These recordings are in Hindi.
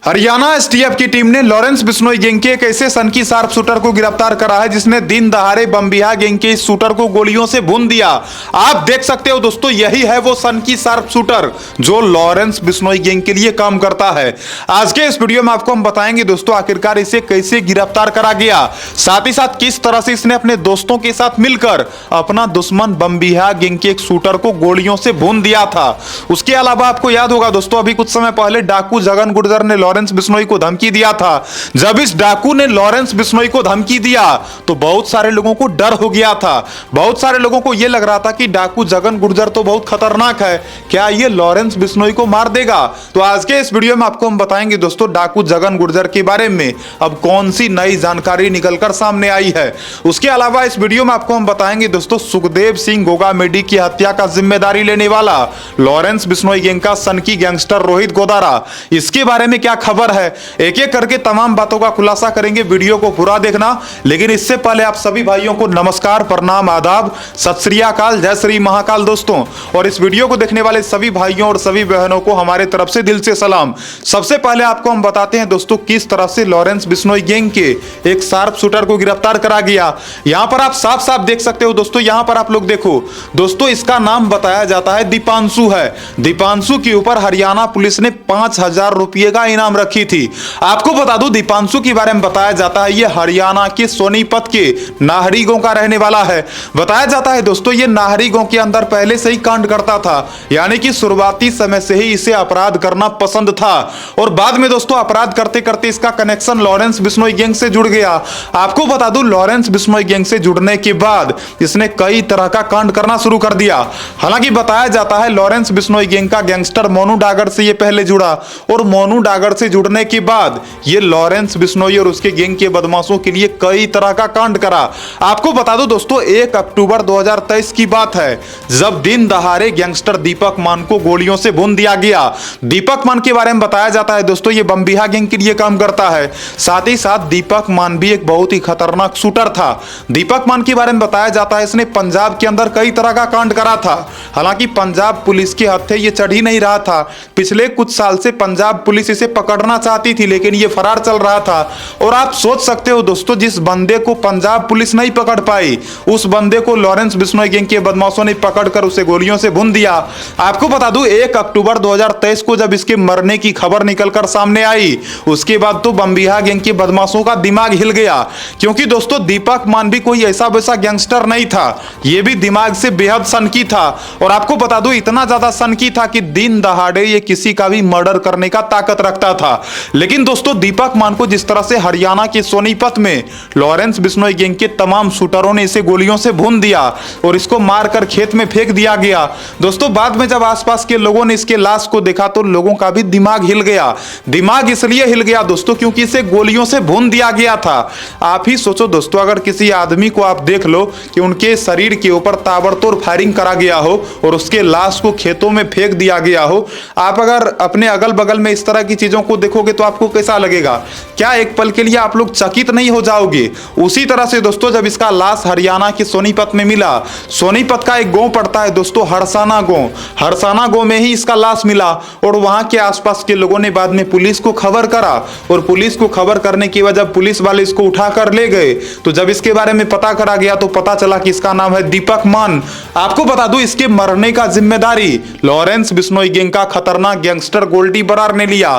हरियाणा एसटीएफ की टीम ने लॉरेंस बिश्नोई गैंग के एक ऐसे सनकी शार्प शूटर को गिरफ्तार करा है जिसने दिन दहाड़े बमबिहा गैंग के इस शूटर को गोलियों से भून दिया। आप देख सकते हो दोस्तों, यही है वो सनकी शार्प शूटर जो लॉरेंस बिश्नोई गैंग के लिए काम करता है। आज के इस वीडियो में आपको हम बताएंगे दोस्तों आखिरकार इसे कैसे गिरफ्तार करा गया, साथ ही साथ किस तरह से इसने अपने दोस्तों के साथ मिलकर अपना दुश्मन बमबिहा गैंग के एक शूटर को गोलियों से भून दिया था। उसके अलावा आपको याद होगा दोस्तों, अभी कुछ समय पहले डाकू जगन गुर्जर ने लॉरेंस बिश्नोई को धमकी दिया था। जब इस डाकू ने लॉरेंस बिश्नोई को धमकी दिया तो बहुत सारे लोगों को डर हो गया था। बहुत सारे लोगों को यह लग रहा था कि डाकू जगन गुर्जर तो बहुत खतरनाक है, क्या ये लॉरेंस बिश्नोई को मार देगा। तो आज के इस वीडियो में आपको हम बताएंगे दोस्तों डाकू जगन गुर्जर के बारे में अब कौन सी नई जानकारी निकलकर सामने आई है। उसके अलावा इस वीडियो में आपको हम बताएंगे दोस्तों सुखदेव सिंह गोगामेडी की हत्या का जिम्मेदारी लेने वाला लॉरेंस बिश्नोई गैंग का सनकी गैंगस्टर रोहित गोदारा, इसके बारे में क्या खबर है। एक एक करके तमाम बातों का खुलासा करेंगे, वीडियो को पूरा देखना। लेकिन इससे पहले आप सभी भाइयों को नमस्कार, प्रणाम, आदाब, सत श्री अकाल, जय श्री महाकाल दोस्तों। और इस वीडियो को देखने वाले सभी भाइयों और सभी बहनों को हमारे तरफ से दिल से सलाम। सबसे पहले आपको हम बताते हैं दोस्तों किस तरह से लॉरेंस बिश्नोई गैंग के एक शार्प शूटर को गिरफ्तार करा गया। यहां पर आप साफ साफ देख सकते हो दोस्तों, यहां पर आप लोग देखो दोस्तों, इसका नाम बताया जाता है दीपांशु है। दीपांशु के ऊपर हरियाणा पुलिस ने 5,000 रुपये का इनाम रखी थी। आपको बता दूं दीपांशु के बारे में बताया जाता है ये हरियाणा के सोनीपत के नाहरी गांव का रहने वाला है। बताया जाता है दोस्तों ये नाहरी गांव के अंदर पहले से ही कांड करता था, यानी कि शुरुआती समय से ही इसे अपराध करना पसंद था और बाद में दोस्तों अपराध करते करते इसका कनेक्शन लॉरेंस बिश्नोई गैंग से जुड़ गया। आपको बता दूं लॉरेंस बिश्नोई गैंग से जुड़ने के बाद इसने कई तरह का कांड करना शुरू कर दिया। हालांकि बताया जाता है लॉरेंस बिश्नोई गैंग का गैंगस्टर मोनू डागर से ये पहले जुड़ा और मोनू डागर से जुड़ने के बाद ये लॉरेंस बिश्नोई और उसके गैंग के बदमाशों के लिए कई तरह का कांड करा। आपको बता दो दोस्तों 1 अक्टूबर 2023 की बात है जब दिन दहाड़े गैंगस्टर दीपक मान को गोलियों से भून दिया गया। दीपक मान के बारे में बताया जाता है दोस्तों ये बमबिहा गैंग के लिए काम करता है। साथ ही साथ दीपक मान भी एक बहुत ही खतरनाक शूटर था। दीपक मान के बारे में बताया जाता है इसने पंजाब के अंदर कई तरह का कांड करा था। हालांकि पंजाब पुलिस के हत्थे ये चढ़ ही नहीं रहा था। पिछले कुछ साल से पंजाब पुलिस इसे पकड़ना चाहती थी लेकिन ये फरार चल रहा था। और आप सोच सकते हो दोस्तों जिस बंदे को पंजाब पुलिस नहीं पकड़ पाई उस बंदे को लॉरेंस बिश्नोई गैंग के बदमाशों ने पकड़कर उसे गोलियों से भून दिया। आपको बता दूं 1 अक्टूबर 2023 को जब इसके मरने की खबर निकलकर सामने आई उसके बाद तो बमबिहा गैंग के बदमाशों का दिमाग हिल गया, क्योंकि दोस्तों दीपक मान भी कोई ऐसा वैसा गैंगस्टर नहीं था, ये भी दिमाग से बेहद सनकी था। और आपको बता दूं इतना ज्यादा सनकी था कि दिन दहाड़े ये किसी का भी मर्डर करने का ताकत रखता था। लेकिन दोस्तों दीपक मान को जिस तरह से हरियाणा के सोनीपत में लॉरेंस बिश्नोई गैंग के तमाम शूटरों ने इसे गोलियों से भून दिया और इसको मारकर खेत में फेंक दिया गया। दोस्तों बाद में जब आसपास के लोगों ने इसके लाश को देखा तो लोगों का भी दिमाग हिल गया। दिमाग इसलिए हिल गया दोस्तों क्योंकि इसे गोलियों से भून दिया गया था। आप ही सोचो दोस्तों अगर किसी आदमी को आप देख लो कि उनके शरीर के ऊपर ताबड़तोड़ फायरिंग करा गया हो और उसके लाश को खेतों में फेंक दिया गया हो, आप अगर अपने अगल बगल में इस तरह की चीजों को देखोगे तो आपको कैसा लगेगा? क्या एक पल के लिए आप लोग चकित नहीं हो जाओगे? उसी तरह से दोस्तों जब इसका लाश हरियाणा के सोनीपत में मिला, सोनीपत का एक गांव पड़ता है दोस्तों हरसाना गांव, हरसाना गांव में ही इसका लाश मिला और वहां के आसपास के लोगों ने बाद में पुलिस को खबर करा और पुलिस को खबर करने के बाद जब पुलिस वाले इसको उठाकर ले गए तो जब इसके बारे में पता करा गया तो पता चला कि इसका नाम है दीपक मान। आपको बता दूं इसके मरने का जिम्मेदारी लॉरेंस बिश्नोई गैंग का खतरनाक गैंगस्टर गोल्डी बरार ने लिया।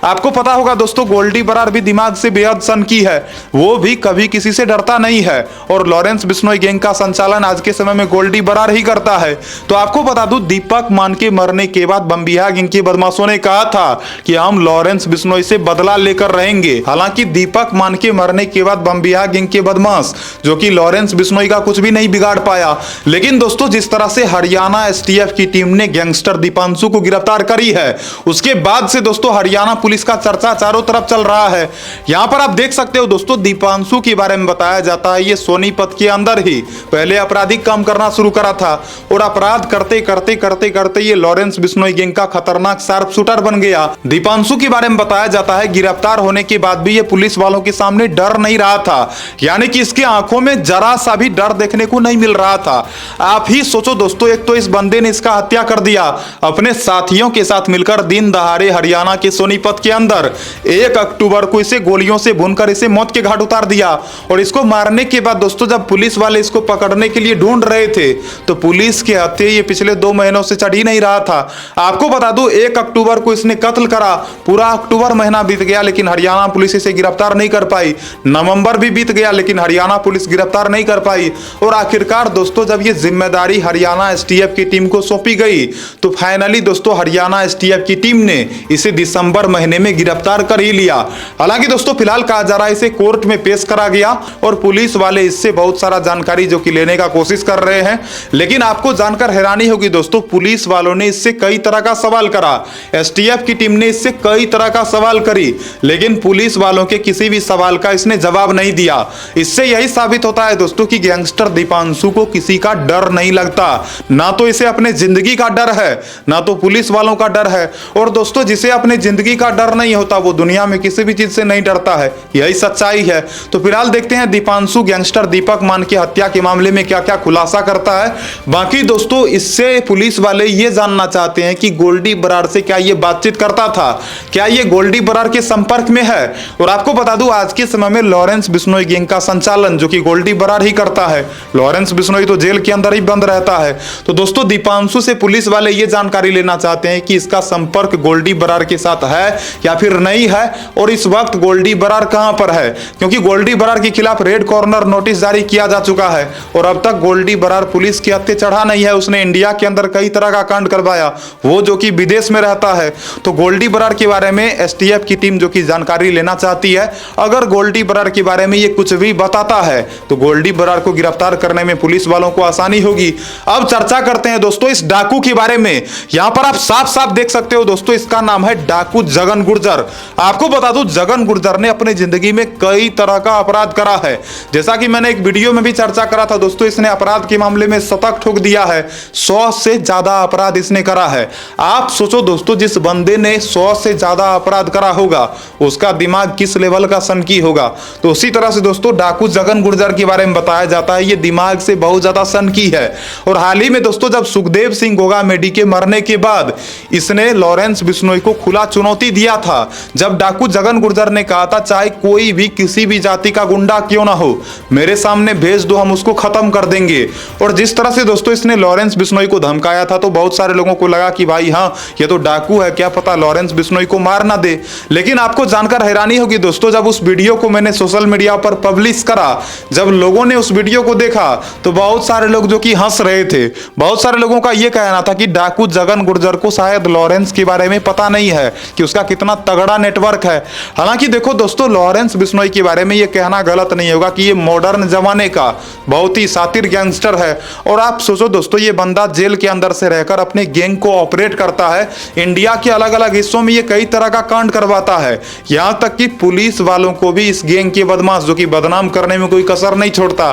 आपको पता होगा दोस्तों गोल्डी बरार भी दिमाग से बेहद सनकी है, वो भी कभी किसी से डरता नहीं है और लॉरेंस बिश्नोई गैंग का संचालन आज के समय में गोल्डी बरार ही करता है। तो आपको बता दूं दीपक मान के मरने के बाद बमबिहा गैंग के बदमाशों ने कहा था कि हम लॉरेंस बिश्नोई से बदला लेकर रहेंगे। हालांकि दीपक मान के मरने के बाद बमबिहा गैंग के बदमाश जो कि लॉरेंस बिश्नोई का कुछ भी नहीं बिगाड़ पाया। लेकिन दोस्तों जिस तरह से हरियाणा एसटीएफ की टीम ने गैंगस्टर दीपांशु को गिरफ्तार करी है उसके बाद से दोस्तों हरियाणा पुलिस का चर्चा चारों तरफ चल रहा है। यहां पर आप देख सकते हो दोस्तों दीपांशु के बारे में बताया जाता है ये सोनीपत के अंदर ही पहले आपराधिक काम करना शुरू करा था और अपराध करते करते करते करते ये लॉरेंस बिश्नोई गैंग का खतरनाक शार्प शूटर बन गया। दीपांशु के बारे में बताया जाता है गिरफ्तार होने के बाद भी ये पुलिस वालों के सामने डर नहीं रहा था, यानी कि इसकी आंखों में जरा सा भी डर देखने को नहीं मिल रहा था। आप ही सोचो दोस्तों एक तो इस बंदे ने इसका हत्या कर दिया, अपने साथियों के साथ मिलकर दिन दहाड़े हरियाणा के सोनीपत के अंदर 1 अक्टूबर को इसे गोलियों से भूनकर इसे मौत के घाट उतार दिया। और इसको मारने के बाद दोस्तों जब पुलिस वाले इसको पकड़ने के लिए ढूंढ रहे थे तो पुलिस के हत्थे ये पिछले 2 महीनों से चढ़ ही नहीं रहा था। आपको बता दूं 1 अक्टूबर को इसने कत्ल करा, पूरा अक्टूबर महीना बीत गया लेकिन हरियाणा पुलिस इसे गिरफ्तार नहीं कर पाई। नवंबर भी बीत गया लेकिन हरियाणा पुलिस गिरफ्तार नहीं कर पाई। और आखिरकार दोस्तों जब ये जिम्मेदारी हरियाणा एसटीएफ की टीम को सौंपी गई तो फाइनली दोस्तों हरियाणा एसटीएफ की टीम ने इसे दिसंबर महीने में गिरफ्तार कर ही लिया। हालांकि दोस्तों फिलहाल कहा जा रहा है इसे कोर्ट में पेश करा गया और पुलिस वाले इससे बहुत सारा जानकारी जो कि लेने का कोशिश कर रहे हैं। लेकिन आपको जानकर हैरानी होगी दोस्तों, पुलिस वालों ने इससे कई तरह का सवाल करा, एसटीएफ की टीम ने इससे कई तरह का सवाल करी, लेकिन पुलिस वालों के किसी भी सवाल का इसने जवाब नहीं दिया। इससे यही साबित होता है दोस्तों कि गैंगस्टर दीपांशु को किसी का डर नहीं लगता, ना तो इसे अपने जिंदगी का डर है ना तो पुलिस वालों का डर है। और दोस्तों जिसे अपने जिंदगी का डर नहीं होता वो दुनिया में किसी भी चीज से नहीं डरता है, यही सच्चाई है। तो फिलहाल देखते हैं दीपांशु गैंगस्टर दीपक मान की हत्या के मामले में क्या क्या खुलासा करता है। बाकी दोस्तों इससे पुलिस वाले ये जानना चाहते हैं कि गोल्डी बरार से क्या ये बातचीत करता था, क्या ये गोल्डी बरार के संपर्क में है। और आपको बता दूं आज के समय में लॉरेंस बिश्नोई गैंग का संचालन जो कि गोल्डी बरार ही करता है। लॉरेंस बिश्नोई तो जेल के अंदर ही बंद रहता है। तो दोस्तों दीपांशु से पुलिस वाले ये जानकारी लेना चाहते हैं कि इसका संपर्क गोल्डी बरार के साथ है या फिर नहीं है और इस वक्त गोल्डी बरार कहां पर है, क्योंकि गोल्डी बरार के खिलाफ रेड कॉर्नर नोटिस जारी किया जा चुका है और अब तक गोल्डी बरार पुलिस के हत्थे चढ़ा नहीं है। उसने इंडिया के अंदर कई तरह का कांड करवाया, वो जो कि विदेश में रहता है। तो गोल्डी बरार के बारे में एसटीएफ की टीम जो कि जानकारी लेना चाहती है। अगर गोल्डी बरार के बारे में ये कुछ भी बताता है तो गोल्डी बरार को गिरफ्तार करने में पुलिस वालों को आसानी होगी। अब चर्चा करते हैं दोस्तों इस डाकू के बारे में। यहां पर आप साफ साफ देख सकते हो दोस्तों, इसका नाम है डाकू जगन गुर्जर। आपको बता दूं जगन गुर्जर ने अपने जिंदगी में कई तरह का अपराध करा है। जैसा कि मैंने एक वीडियो में भी चर्चा करा था दोस्तों, इसने अपराध के मामले में शतक ठोक दिया है। 100 से ज्यादा अपराध इसने करा है। आप सोचो दोस्तों, जिस बंदे ने 100 से ज्यादा अपराध करा होगा उसका दिमाग किस लेवल का सनकी होगा। तो उसी तरह से दोस्तों डाकू जगन गुर्जर के बारे में बताया जाता है ये दिमाग से बहुत ज्यादा सनकी है। और हाल ही में दोस्तों जब सुखदेव सिंह गोगामेडी के मरने के बाद इसने लॉरेंस बिश्नोई को खुला चुनौती दिया था। जब डाकू जगन गुर्जर ने कहा था चाहे कोई भी किसी भी जाति का गुंडा क्यों ना हो मेरे सामने भेज दो, हम उसको खत्म कर देंगे। और जिस तरह से दोस्तों इसने लॉरेंस बिश्नोई को धमकाया था तो बहुत सारे लोगों को लगा कि भाई हाँ ये तो डाकू है, क्या पता लॉरेंस बिश्नोई को मार ना दे। लेकिन आपको जानकर हैरानी होगी दोस्तों, जब उस वीडियो को मैंने सोशल मीडिया पर पब्लिश करा, जब लोगों ने उस वीडियो को देखा तो बहुत सारे लोग जो कि हंस रहे थे। बहुत सारे लोगों का यह कहना था कि डाकू जगन गुर्जर को शायद लॉरेंस के बारे में पता नहीं है कि उसका कितना तगड़ा नेटवर्क है। हालांकि देखो दोस्तों लॉरेंस बिश्नोई के बारे में यह कहना गलत नहीं होगा कि ये मॉडर्न जमाने का बहुत ही शातिर गैंगस्टर है। और आप सोचो दोस्तों ये बंदा जेल के अंदर से रहकर अपने गैंग को ऑपरेट करता है। इंडिया के अलग अलग हिस्सों में ये कई तरह का कांड करवाता है, यहां तक कि पुलिस वालों को भी इस गैंग के बदमाश जो कि बदनाम करने में कोई कसर नहीं छोड़ता।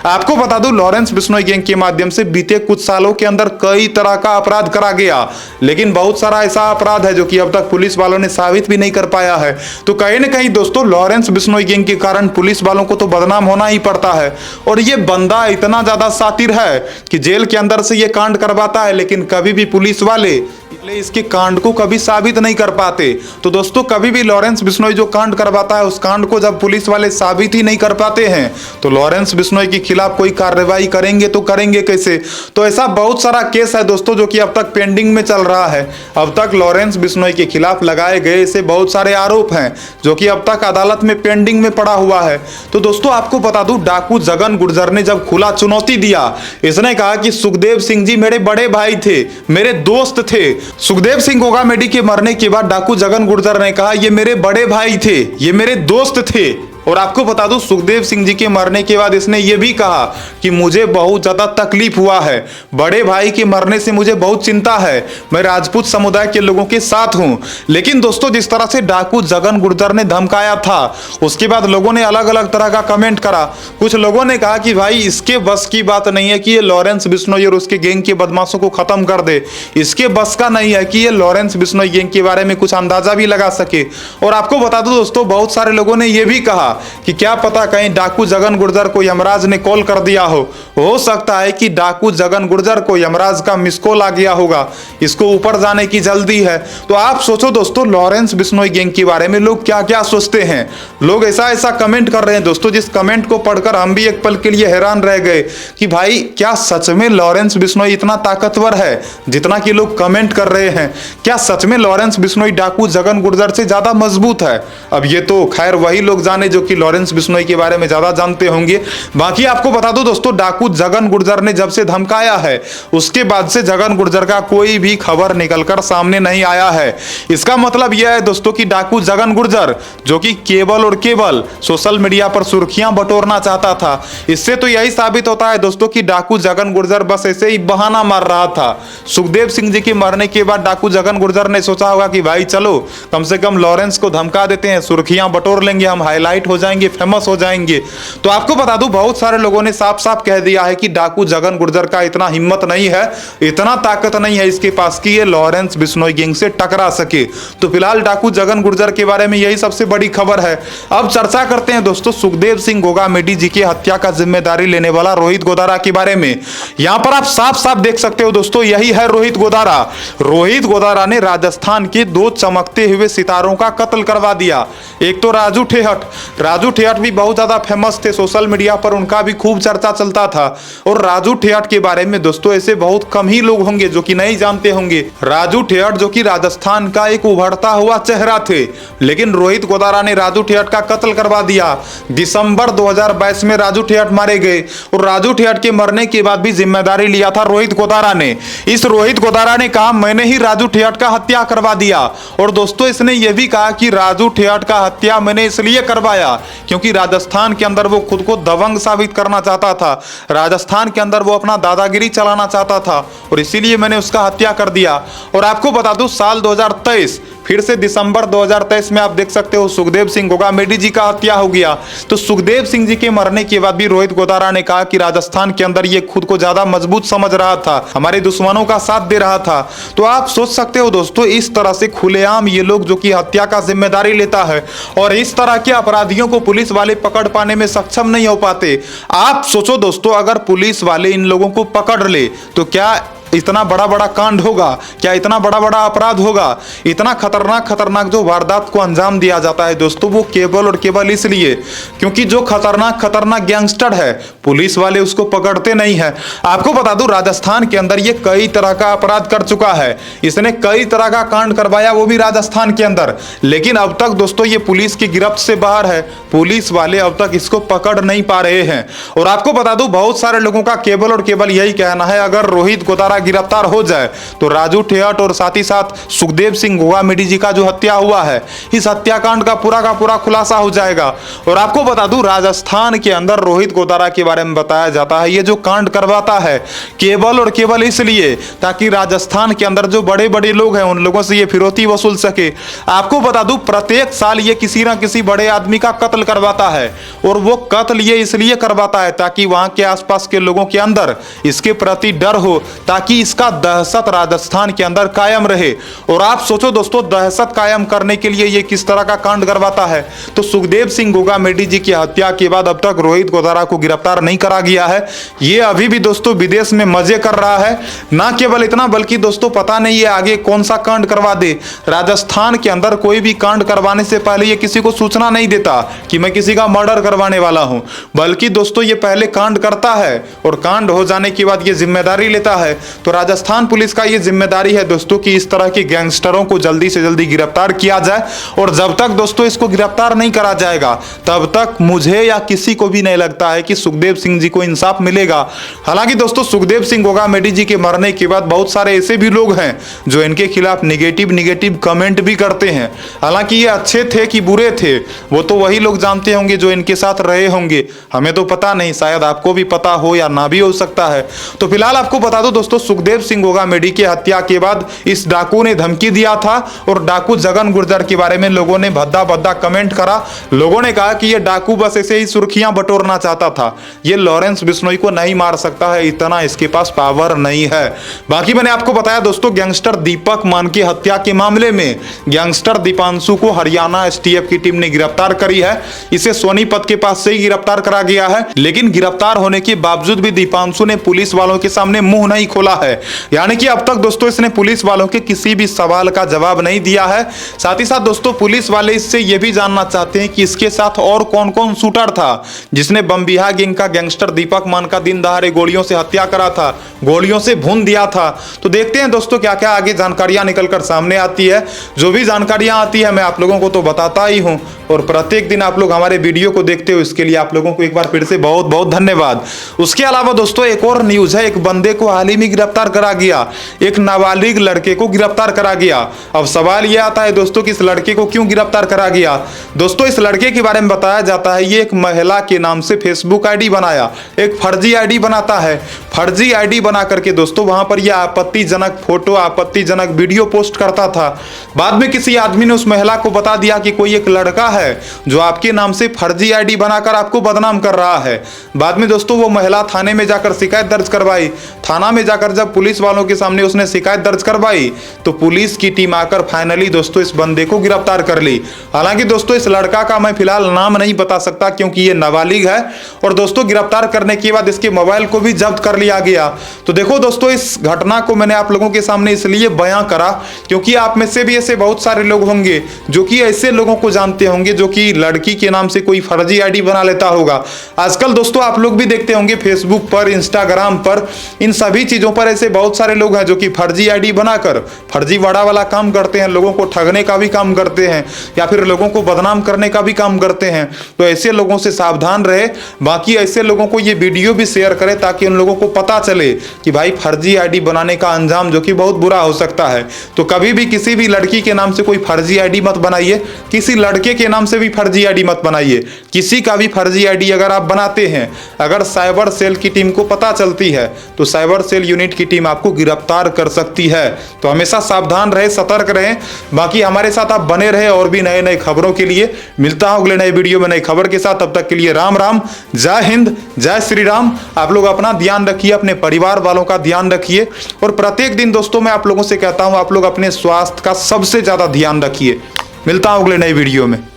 आपको बता दूं लॉरेंस बिश्नोई गैंग के माध्यम से बीते कुछ सालों के अंदर कई तरह का अपराध करा गया, लेकिन बहुत सारा ऐसा अपराध है जो कि अब तक पुलिस वालों ने साबित भी नहीं कर पाया है। तो कहीं ना कहीं दोस्तों लॉरेंस बिश्नोई गैंग के कारण पुलिस वालों को तो बदनाम होना ही पड़ता है। और ये बंदा इतना ज्यादा शातिर है कि जेल के अंदर से ये कांड करवाता है, लेकिन कभी भी पुलिस वाले इसके कांड को कभी साबित नहीं कर पाते। तो दोस्तों कभी भी लॉरेंस बिश्नोई जो कांड करवाता है उस कांड को जब पुलिस वाले साबित ही नहीं कर पाते हैं तो लॉरेंस बिश्नोई के खिलाफ कोई कार्रवाई करेंगे तो करेंगे कैसे। तो ऐसा बहुत सारा केस है दोस्तों जो कि अब तक पेंडिंग में चल रहा है। अब तक लॉरेंस बिश्नोई के खिलाफ लगाए गए ऐसे बहुत सारे आरोप हैं जो कि अब तक अदालत में पेंडिंग में पड़ा हुआ है। तो दोस्तों आपको बता दूं डाकू जगन गुर्जर ने जब खुला चुनौती दिया, इसने कहा कि सुखदेव सिंह जी मेरे बड़े भाई थे, मेरे दोस्त थे। सुखदेव सिंह गोगामेडी के मरने के बाद डाकू जगन गुर्जर ने कहा ये मेरे बड़े भाई थे, ये मेरे दोस्त थे। और आपको बता दूं सुखदेव सिंह जी के मरने के बाद इसने ये भी कहा कि मुझे बहुत ज्यादा तकलीफ हुआ है, बड़े भाई के मरने से मुझे बहुत चिंता है, मैं राजपूत समुदाय के लोगों के साथ हूं। लेकिन दोस्तों जिस तरह से डाकू जगन गुर्जर ने धमकाया था उसके बाद लोगों ने अलग अलग तरह का कमेंट करा। कुछ लोगों ने कहा कि भाई इसके बस की बात नहीं है कि ये लॉरेंस बिश्नोई और उसके गैंग के बदमाशों को खत्म कर दे, इसके बस का नहीं है कि ये लॉरेंस बिश्नोई गैंग के बारे में कुछ अंदाजा भी लगा सके। और आपको बता दूं दोस्तों बहुत सारे लोगों ने यह भी कहा कि क्या पता कहीं डाकू जगन गुर्जर को यमराज ने कॉल कर दिया हो सकता है कि डाकू जगन गुर्जर को यमराज का मिस कॉल आ गया होगा, इसको ऊपर जाने की जल्दी है। तो आप सोचो दोस्तों, लॉरेंस बिश्नोई गैंग के बारे में लोग क्या क्या सोचते हैं। लोग ऐसा ऐसा कमेंट कर रहे हैं दोस्तों, जिस कमेंट को पढ़कर हम भी एक पल के लिए हैरान रह गए कि भाई क्या सच में लॉरेंस बिश्नोई इतना ताकतवर है जितना कि लोग कमेंट कर रहे हैं? क्या सच में लॉरेंस बिश्नोई डाकू जगन गुर्जर से ज्यादा मजबूत है? अब ये तो खैर वही लोग जाने जो कि लॉरेंस बिश्नोई के बारे में ज्यादा जानते होंगे। बाकी आपको बता दो दोस्तों, डाकू जगन गुर्जर ने जब से धमकाया है उसके बाद से जगन गुर्जर का कोई भी खबर निकलकर सामने नहीं आया है। इसका मतलब यह है दोस्तों कि डाकू जगन गुर्जर जो कि केवल और केवल सोशल मीडिया पर सुर्खियां बटोरना चाहता था, इससे तो यही साबित होता है दोस्तों कि डाकू जगन गुर्जर बस ऐसे ही बहाना मार रहा था। सुखदेव सिंह जी के मरने के बाद डाकू जगन गुर्जर ने सोचा होगा कि भाई चलो कम से कम लॉरेंस को धमका देते हैं, सुर्खियां बटोर लेंगे, हम हाईलाइट हो जाएंगे, फेमस हो जाएंगे। तो आपको बता दूं, बहुत सारे लोगों ने साफ साफ कह दिया है कि डाकू जगन गुर्जर का इतना हिम्मत नहीं है, इतना ताकत नहीं है इसके पास कि ये लॉरेंस बिश्नोई गैंग से टकरा सके। तो फिलहाल डाकू जगन गुर्जर के बारे में यही सबसे बड़ी खबर है। अब चर्चा करते हैं दोस्तों सुखदेव सिंह गोगामेडी जी की हत्या का जिम्मेदारी लेने वाला रोहित गोदारा के बारे में। यहां पर आप साफ साफ देख सकते हो दोस्तों, यही है रोहित गोदारा। रोहित गोदारा ने राजस्थान के दो चमकते हुए सितारों का कत्ल करवा दिया। एक तो राजू ठेहट भी बहुत ज्यादा फेमस थे, सोशल मीडिया पर उनका भी खूब चर्चा चलता था। और राजू ठेहट के बारे में दोस्तों ऐसे बहुत कम ही लोग होंगे जो कि नहीं जानते होंगे। राजू ठेहट जो कि राजस्थान का एक उभरता हुआ चेहरा थे, लेकिन रोहित गोदारा ने राजू ठेहट का कत्ल करवा दिया। दिसंबर 2022 में राजू ठेहट मारे गए और राजू ठेहट के मरने के बाद भी जिम्मेदारी लिया था रोहित गोदारा ने। इस रोहित गोदारा ने कहा मैंने ही राजू ठेहट का हत्या करवा दिया। और दोस्तों इसने यह भी कहा कि राजू ठेहट का हत्या मैंने इसलिए करवाया क्योंकि राजस्थान के अंदर वो खुद को दबंग साबित करना चाहता था, राजस्थान के अंदर वो अपना दादागिरी चलाना चाहता था और इसीलिए मैंने उसका हत्या कर दिया। और आपको बता दूं साल 2023 फिर से दिसंबर 2023 में आप देख सकते हो सुखदेव सिंह गोगामेडी जी का हत्या हो गया। तो सुखदेव सिंह जी के मरने के बाद भी रोहित गोदारा ने कहा कि राजस्थान के अंदर ये खुद को ज्यादा मजबूत समझ रहा था, हमारे दुश्मनों का साथ दे रहा था। तो आप सोच सकते हो दोस्तों, इस तरह से खुलेआम ये लोग जो कि हत्या का जिम्मेदारी लेता है और इस तरह के अपराधियों को पुलिस वाले पकड़ पाने में सक्षम नहीं हो पाते। आप सोचो दोस्तों, अगर पुलिस वाले इन लोगों को पकड़ ले तो क्या इतना बड़ा बड़ा कांड होगा, क्या इतना बड़ा बड़ा अपराध होगा? इतना खतरनाक जो वारदात को अंजाम दिया जाता है दोस्तों, वो केवल और केवल इसलिए क्योंकि जो खतरनाक गैंगस्टर है पुलिस वाले उसको पकड़ते नहीं है। आपको बता दूं राजस्थान के अंदर ये कई तरह का अपराध कर चुका है, इसने कई तरह का कांड करवाया, वो भी राजस्थान के अंदर, लेकिन अब तक दोस्तों ये पुलिस की गिरफ्त से बाहर है। पुलिस वाले अब तक इसको पकड़ नहीं पा रहे हैं। और आपको बता दूं बहुत सारे लोगों का केवल और केवल यही कहना है, अगर रोहित गोदारा गिरफ्तार हो जाए तो राजू ठेहट और साथ ही साथ सुखदेव सिंह गोगामेडी जी का जो हत्या हुआ है, इस हत्याकांड का पूरा खुलासा हो जाएगा। और आपको बता दूं राजस्थान के अंदर रोहित गोदारा के बारे में बताया जाता है ये जो कांड करवाता है केवल और केवल इसलिए ताकि राजस्थान के अंदर जो बड़े बड़े लोग हैं उन लोगों से ये फिरौती वसूल सके। आपको बता दूं प्रत्येक साल ये किसी ना किसी बड़े आदमी का कत्ल करवाता है और वो कत्ल ये इसलिए करवाता है ताकि वहां के आसपास के लोगों के अंदर इसके प्रति डर हो, ताकि इसका दहशत राजस्थान के अंदर कायम रहे। और आप सोचो दोस्तों, दहशत कायम करने के लिए ये किस तरह का कांड करवाता है। तो सुखदेव सिंह गोगामेडी जी की हत्या के बाद अब तक रोहित गोदारा को गिरफ्तार नहीं करा गया है। ये अभी भी दोस्तों विदेश में मजे कर रहा है। ना केवल इतना बल्कि दोस्तों पता नहीं है आगे कौन सा कांड करवा दे। राजस्थान के अंदर कोई भी कांड करवाने से पहले ये किसी को सूचना नहीं देता कि मैं किसी का मर्डर करवाने वाला हूं, बल्कि दोस्तों ये पहले कांड करता है और कांड हो जाने के बाद ये जिम्मेदारी लेता है। तो राजस्थान पुलिस का ये जिम्मेदारी है दोस्तों कि इस तरह के गैंगस्टरों को जल्दी से जल्दी गिरफ्तार किया जाए। और जब तक दोस्तों इसको गिरफ्तार नहीं करा जाएगा तब तक मुझे या किसी को भी नहीं लगता है कि सुखदेव सिंह जी को इंसाफ मिलेगा। हालांकि दोस्तों सुखदेव सिंह गोगामेडी जी के मरने के बाद बहुत सारे ऐसे भी लोग हैं जो इनके खिलाफ निगेटिव कमेंट भी करते हैं। हालांकि ये अच्छे थे कि बुरे थे वो तो वही लोग जानते होंगे जो इनके साथ रहे होंगे, हमें तो पता नहीं, शायद आपको भी पता हो या ना भी हो सकता है। तो फिलहाल आपको बता दो दोस्तों सुखदेव सिंह गोगामेडी की हत्या के बाद इस डाकू ने धमकी दिया था और डाकू जगन गुर्जर के बारे में लोगों ने भद्दा भद्दा कमेंट करा। लोगों ने कहा कि ये डाकू बस ऐसे ही सुर्खियां बटोरना चाहता था, ये लॉरेंस बिश्नोई को नहीं मार सकता है, इतना इसके पास पावर नहीं है। बाकी मैंने आपको बताया दोस्तों, गैंगस्टर दीपक मान की हत्या के मामले में गैंगस्टर दीपांशु को हरियाणा एसटीएफ की टीम ने गिरफ्तार करी है। इसे सोनीपत के पास से ही गिरफ्तार करा गया है, लेकिन गिरफ्तार होने के बावजूद भी दीपांशु ने पुलिस वालों के सामने मुंह नहीं खोला है। यानी कि अब तक दोस्तों इसने पुलिस वालों के किसी भी सवाल का जवाब नहीं दिया है। साथ ही साथ दोस्तों पुलिस वाले इससे यह भी जानना चाहते हैं कि इसके साथ और कौन कौन शूटर था जिसने बमबिहा गैंग का गैंगस्टर दीपक मान का दिन दहाड़े गोलियों से हत्या करा था, गोलियों से भून दिया था। तो देखते हैं दोस्तों क्या क्या आगे जानकारियां निकलकर सामने आती है। जो भी जानकारियां आती है मैं आप लोगों को तो बताता ही हूं, और प्रत्येक दिन आप लोग हमारे वीडियो को देखते हो, इसके लिए आप लोगों को एक बार फिर से बहुत बहुत धन्यवाद। उसके अलावा दोस्तों एक और न्यूज है, एक बंदे को हाल ही में गिरफ्तार करा गया, एक नाबालिग लड़के को गिरफ्तार करा गया। अब सवाल यह आता है दोस्तों कि इस लड़के को क्यों गिरफ्तार करा गया। दोस्तों इस लड़के के बारे में बताया जाता है ये एक महिला के नाम से फेसबुक आईडी बनाया, एक फर्जी आईडी बनाता है। फर्जी आईडी बना करके दोस्तों वहां पर यह आपत्तिजनक फोटो, आपत्तिजनक वीडियो पोस्ट करता था। बाद में किसी आदमी ने उस महिला को बता दिया कि कोई एक लड़का है जो आपके नाम से फर्जी आईडी बनाकर आपको बदनाम कर रहा है। बाद में दोस्तों वो महिला थाने में जाकर शिकायत दर्ज करवाई। थाना में जाकर जब पुलिस वालों के सामने उसने शिकायत दर्ज करवाई तो पुलिस की टीम आकर फाइनली दोस्तों इस बंदे को गिरफ्तार कर ली। हालांकि दोस्तों इस लड़का का मैं फिलहाल नाम नहीं बता सकता क्योंकि ये नाबालिग है, और दोस्तों गिरफ्तार करने के बाद इसके मोबाइल को भी जब्त कर लिया गया। तो देखो दोस्तों इस घटना को मैंने आप लोगों के सामने इसलिए बयां करा क्योंकि आप में से भी ऐसे बहुत सारे लोग होंगे जो कि ऐसे लोगों को जानते होंगे जो कि लड़की के नाम से कोई फर्जी आईडी बना लेता होगा। आजकल दोस्तों आप लोग भी देखते होंगे फेसबुक पर, इंस्टाग्राम पर, इन सभी चीजों पर ऐसे बहुत सारे लोग हैं जो कि फर्जी आईडी बनाकर फर्जी वाड़ा वाला काम करते हैं, लोगों को ठगने का भी काम करते हैं या फिर लोगों को बदनाम करने का भी काम करते हैं। तो ऐसे लोगों से सावधान रहे। बाकी ऐसे लोगों को ये वीडियो भी शेयर करें ताकि उन लोगों को पता चले कि भाई फर्जी आईडी बनाने का अंजाम जो कि बहुत बुरा हो सकता है। तो कभी भी किसी भी लड़की के नाम से कोई फर्जी आईडी मत बनाइए, किसी लड़के के नाम से भी फर्जी आईडी मत बनाइए। किसी का भी फर्जी आईडी अगर आप बनाते हैं, अगर साइबर सेल की टीम को पता चलती है तो साइबर सेल यूनिट की टीम आपको गिरफ्तार कर सकती है। तो हमेशा सावधान रहे, सतर्क रहें। बाकी हमारे साथ आप बने रहे और भी नए नए खबरों के लिए। मिलता हूं अगले नए वीडियो में नई खबर के साथ। तब तक के लिए राम राम, जय हिंद, जय श्री राम। आप लोग अपना ध्यान रखिए, अपने परिवार वालों का ध्यान रखिए, और प्रत्येक दिन दोस्तों मैं आप लोगों से कहता हूं आप लोग अपने स्वास्थ्य का सबसे ज्यादा ध्यान रखिए। मिलता हूं अगले नए वीडियो में।